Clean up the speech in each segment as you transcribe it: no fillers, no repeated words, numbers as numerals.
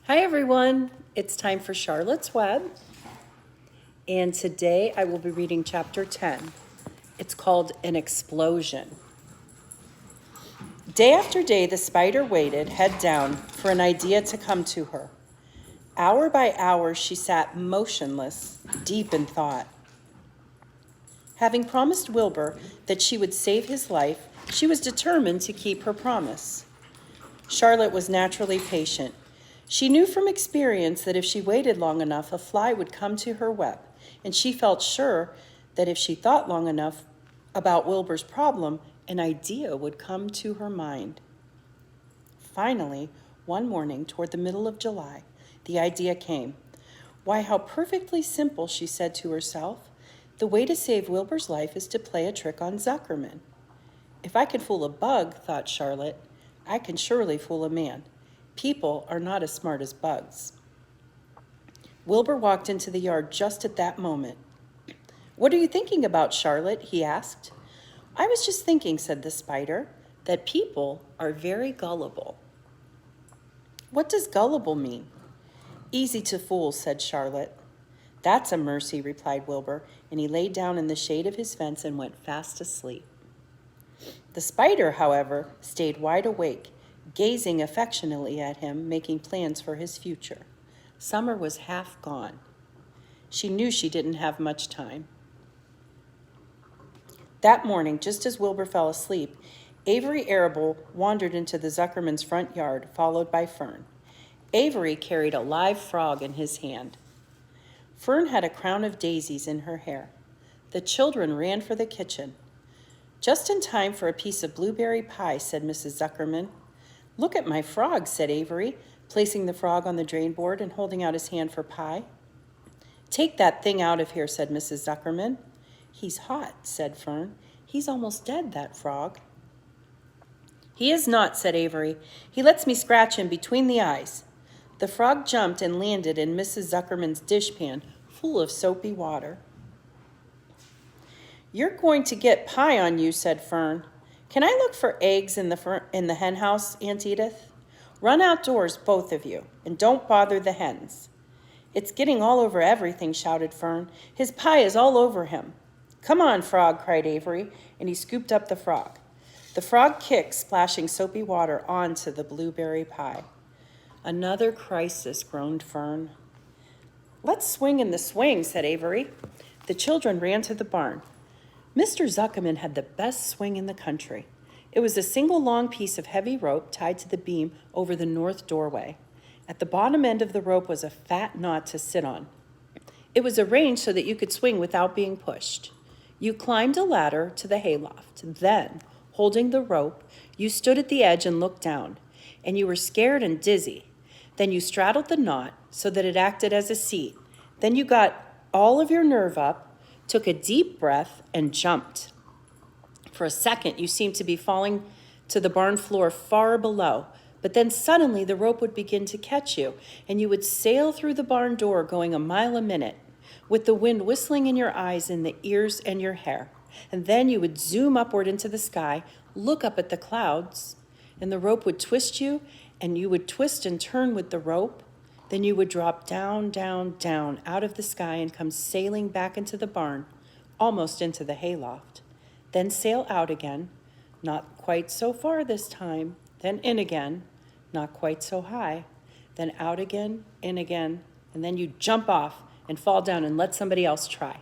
Hi everyone, it's time for Charlotte's Web, and today I will be reading chapter 10. It's called An Explosion. Day after day, the spider waited, head down, for an idea to come to her. Hour by hour, she sat motionless, deep in thought. Having promised Wilbur that she would save his life, she was determined to keep her promise. Charlotte was naturally patient. She knew from experience that if she waited long enough, a fly would come to her web, and she felt sure that if she thought long enough about Wilbur's problem, an idea would come to her mind. Finally, one morning toward the middle of July, the idea came. Why, how perfectly simple, she said to herself. The way to save Wilbur's life is to play a trick on Zuckerman. If I can fool a bug, thought Charlotte, I can surely fool a man. People are not as smart as bugs. Wilbur walked into the yard just at that moment. What are you thinking about, Charlotte? He asked. I was just thinking, said the spider, that people are very gullible. What does gullible mean? Easy to fool, said Charlotte. That's a mercy, replied Wilbur, and he lay down in the shade of his fence and went fast asleep. The spider, however, stayed wide awake, gazing affectionately at him, making plans for his future. Summer was half gone. She knew she didn't have much time. That morning, just as Wilbur fell asleep, Avery Arable wandered into the Zuckerman's front yard, followed by Fern. Avery carried a live frog in his hand. Fern had a crown of daisies in her hair. The children ran for the kitchen. Just in time for a piece of blueberry pie, said Mrs. Zuckerman. Look at my frog, said Avery, placing the frog on the drain board and holding out his hand for pie. Take that thing out of here, said Mrs. Zuckerman. He's hot, said Fern. He's almost dead, that frog. He is not, said Avery. He lets me scratch him between the eyes. The frog jumped and landed in Mrs. Zuckerman's dishpan full of soapy water. You're going to get pie on you, said Fern. Can I look for eggs in the hen house, Aunt Edith? Run outdoors, both of you, and don't bother the hens. It's getting all over everything, shouted Fern. His pie is all over him. Come on, frog, cried Avery, and he scooped up the frog. The frog kicked, splashing soapy water onto the blueberry pie. Another crisis, groaned Fern. Let's swing in the swing, said Avery. The children ran to the barn. Mr. Zuckerman had the best swing in the country. It was a single long piece of heavy rope tied to the beam over the north doorway. At the bottom end of the rope was a fat knot to sit on. It was arranged so that you could swing without being pushed. You climbed a ladder to the hayloft. Then, holding the rope, you stood at the edge and looked down, and you were scared and dizzy. Then you straddled the knot so that it acted as a seat. Then you got all of your nerve up, took a deep breath, and jumped. For a second, you seemed to be falling to the barn floor far below, but then suddenly the rope would begin to catch you, and you would sail through the barn door going a mile a minute, with the wind whistling in your eyes and the ears and your hair. And then you would zoom upward into the sky, look up at the clouds, and the rope would twist you, and you would twist and turn with the rope. Then you would drop down, down, down out of the sky and come sailing back into the barn, almost into the hayloft. Then sail out again, not quite so far this time, then in again, not quite so high, then out again, in again, and then you jump off and fall down and let somebody else try.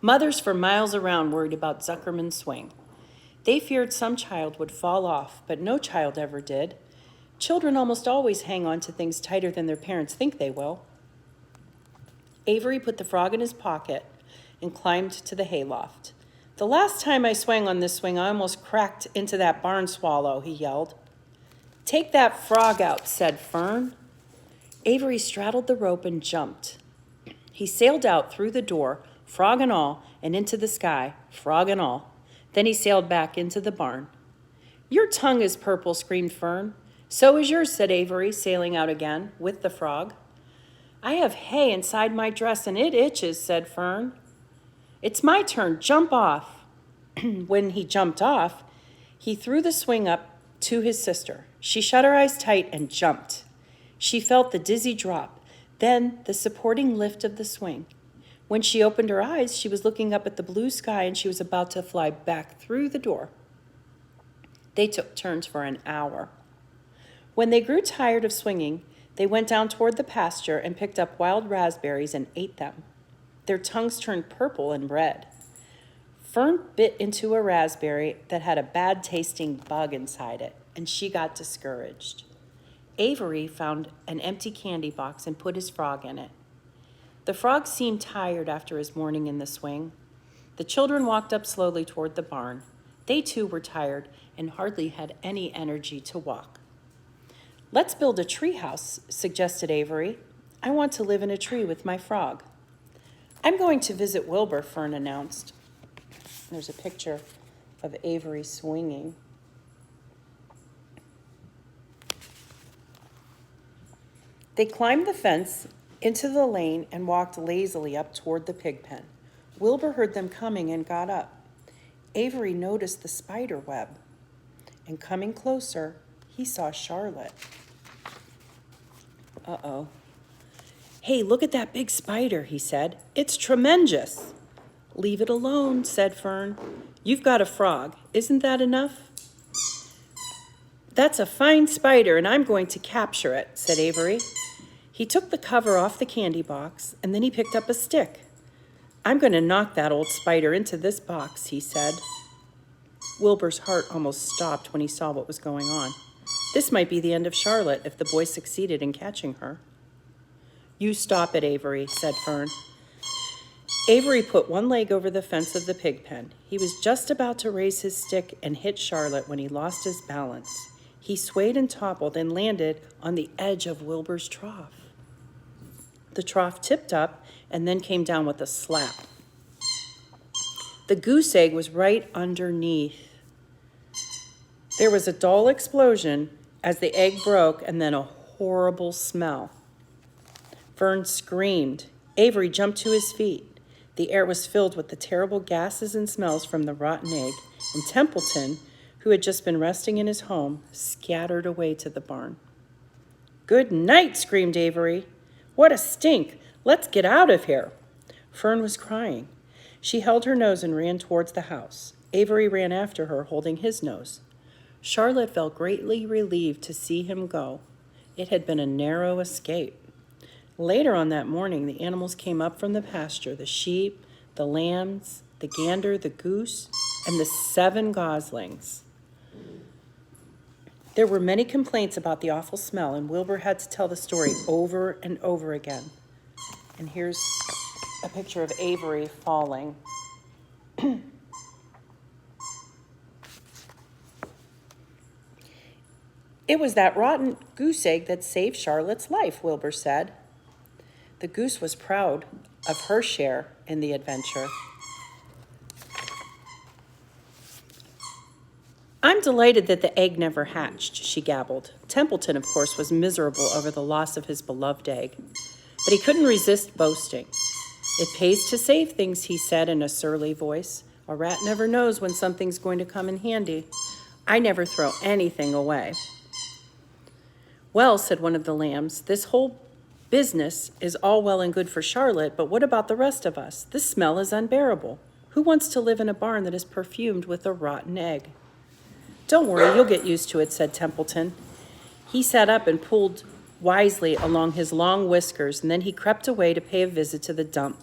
Mothers for miles around worried about Zuckerman's swing. They feared some child would fall off, but no child ever did. Children almost always hang on to things tighter than their parents think they will. Avery put the frog in his pocket and climbed to the hayloft. The last time I swung on this swing, I almost cracked into that barn swallow, he yelled. Take that frog out, said Fern. Avery straddled the rope and jumped. He sailed out through the door, frog and all, and into the sky, frog and all. Then he sailed back into the barn. Your tongue is purple, screamed Fern. So is yours, said Avery, sailing out again with the frog. I have hay inside my dress and it itches, said Fern. It's my turn, jump off. When he jumped off, he threw the swing up to his sister. She shut her eyes tight and jumped. She felt the dizzy drop, then the supporting lift of the swing. When she opened her eyes, she was looking up at the blue sky and she was about to fly back through the door. They took turns for an hour. When they grew tired of swinging, they went down toward the pasture and picked up wild raspberries and ate them. Their tongues turned purple and red. Fern bit into a raspberry that had a bad-tasting bug inside it, and she got discouraged. Avery found an empty candy box and put his frog in it. The frog seemed tired after his morning in the swing. The children walked up slowly toward the barn. They too were tired and hardly had any energy to walk. "Let's build a tree house," suggested Avery. "I want to live in a tree with my frog." "I'm going to visit Wilbur," Fern announced. There's a picture of Avery swinging. They climbed the fence into the lane and walked lazily up toward the pig pen. Wilbur heard them coming and got up. Avery noticed the spider web, and coming closer, he saw Charlotte. Uh-oh. "Hey, look at that big spider," he said. "It's tremendous." "Leave it alone," said Fern. "You've got a frog. Isn't that enough?" "That's a fine spider, and I'm going to capture it," said Avery. He took the cover off the candy box, and then he picked up a stick. "I'm going to knock that old spider into this box," he said. Wilbur's heart almost stopped when he saw what was going on. This might be the end of Charlotte if the boy succeeded in catching her. "You stop it, Avery," said Fern. Avery put one leg over the fence of the pig pen. He was just about to raise his stick and hit Charlotte when he lost his balance. He swayed and toppled and landed on the edge of Wilbur's trough. The trough tipped up and then came down with a slap. The goose egg was right underneath. There was a dull explosion as the egg broke and then a horrible smell. Fern screamed. Avery jumped to his feet. The air was filled with the terrible gases and smells from the rotten egg, and Templeton, who had just been resting in his home, scattered away to the barn. "Good night," screamed Avery. "What a stink! Let's get out of here." Fern was crying. She held her nose and ran towards the house. Avery ran after her, holding his nose. Charlotte felt greatly relieved to see him go. It had been a narrow escape. Later on that morning, the animals came up from the pasture, the sheep, the lambs, the gander, the goose, and the 7 goslings. There were many complaints about the awful smell, and Wilbur had to tell the story over and over again. And here's a picture of Avery falling. "It was that rotten goose egg that saved Charlotte's life," Wilbur said. The goose was proud of her share in the adventure. "I'm delighted that the egg never hatched," she gabbled. Templeton, of course, was miserable over the loss of his beloved egg, but he couldn't resist boasting. "It pays to save things," he said in a surly voice. "A rat never knows when something's going to come in handy. I never throw anything away." "Well," said one of the lambs, "this whole business is all well and good for Charlotte, but what about the rest of us? This smell is unbearable. Who wants to live in a barn that is perfumed with a rotten egg?" "Don't worry, you'll get used to it," said Templeton. He sat up and pulled wisely along his long whiskers, and then he crept away to pay a visit to the dump.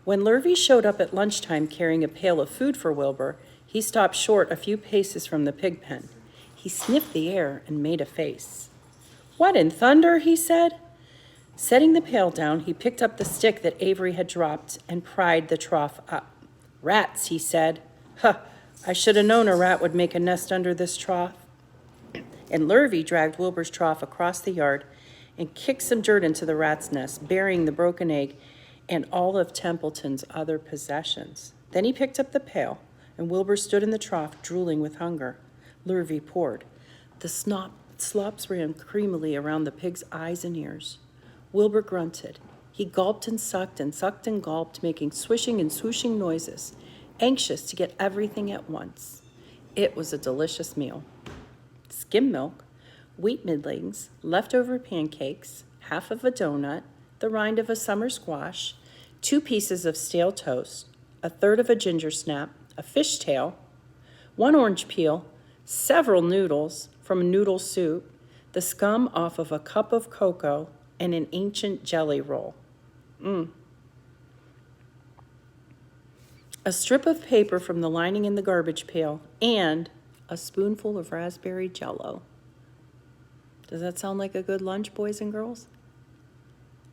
When Lurvy showed up at lunchtime carrying a pail of food for Wilbur, he stopped short a few paces from the pig pen. He sniffed the air and made a face. "What in thunder?" he said. Setting the pail down, he picked up the stick that Avery had dropped and pried the trough up. "Rats," he said. "Huh, I should have known a rat would make a nest under this trough." And Lurvy dragged Wilbur's trough across the yard and kicked some dirt into the rat's nest, burying the broken egg and all of Templeton's other possessions. Then he picked up the pail, and Wilbur stood in the trough, drooling with hunger. Lurvy poured. The slops ran creamily around the pig's eyes and ears. Wilbur grunted. He gulped and sucked and gulped, making swishing and swooshing noises, anxious to get everything at once. It was a delicious meal. Skim milk, wheat middlings, leftover pancakes, half of a donut, the rind of a summer squash, 2 pieces of stale toast, a third of a ginger snap, a fish tail, 1 orange peel, several noodles from a noodle soup, the scum off of a cup of cocoa, and an ancient jelly roll. A strip of paper from the lining in the garbage pail, and a spoonful of raspberry jello. Does that sound like a good lunch, boys and girls?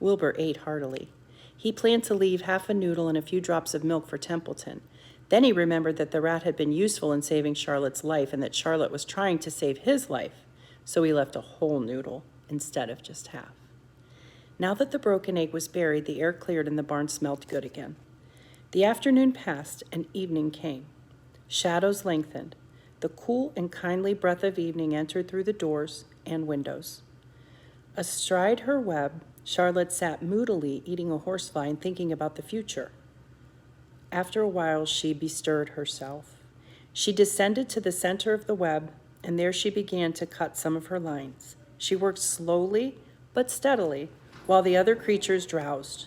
Wilbur ate heartily. He planned to leave half a noodle and a few drops of milk for Templeton. Then he remembered that the rat had been useful in saving Charlotte's life and that Charlotte was trying to save his life, so he left a whole noodle instead of just half. Now that the broken egg was buried, the air cleared and the barn smelled good again. The afternoon passed and evening came. Shadows lengthened. The cool and kindly breath of evening entered through the doors and windows. Astride her web, Charlotte sat moodily eating a horsefly and thinking about the future. After a while, she bestirred herself. She descended to the center of the web, and there she began to cut some of her lines. She worked slowly but steadily while the other creatures drowsed.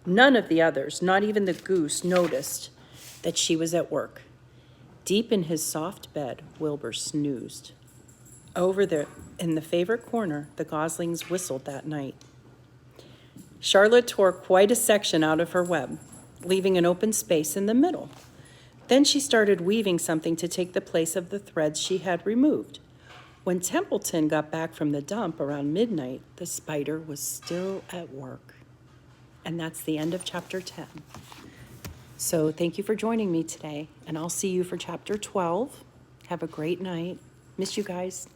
None of the others, not even the goose, noticed that she was at work. Deep in his soft bed, Wilbur snoozed. In the favorite corner, the goslings whistled that night. Charlotte tore quite a section out of her web, leaving an open space in the middle. Then she started weaving something to take the place of the threads she had removed. When Templeton got back from the dump around midnight, the spider was still at work. And that's the end of chapter 10. So thank you for joining me today, and I'll see you for chapter 12. Have a great night. Miss you guys.